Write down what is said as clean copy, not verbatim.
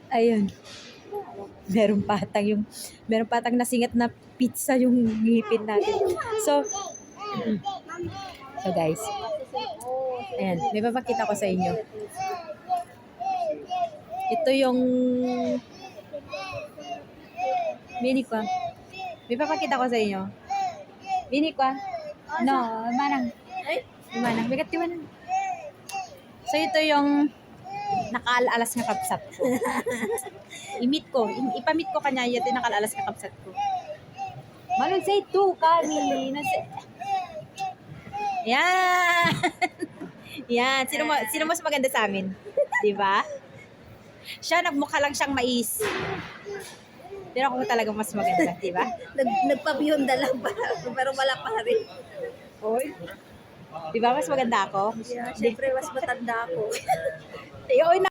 Ayun. Meron patang nasingat na pizza yung ngipin natin. So guys, ayan, may papakita ko sa inyo. Ito yung mini ko. May papakita ko sa inyo. Mini ko. No, manang. Manang, bigat yung manang. So ito yung nakaalas nga kapsat ko. Ipamit ko kanya yun, nakaalas nga kapsat ko. Malun say two kami. Yan. Yan. Sino mas maganda sa amin? Diba? Siya, nagmukha lang siyang mais. Pero ako talaga mas maganda, diba? Nagpabiyonda lang pero wala pa rin. Oy. Diba mas maganda ako? Yeah, syempre mas matanda ako. Oy,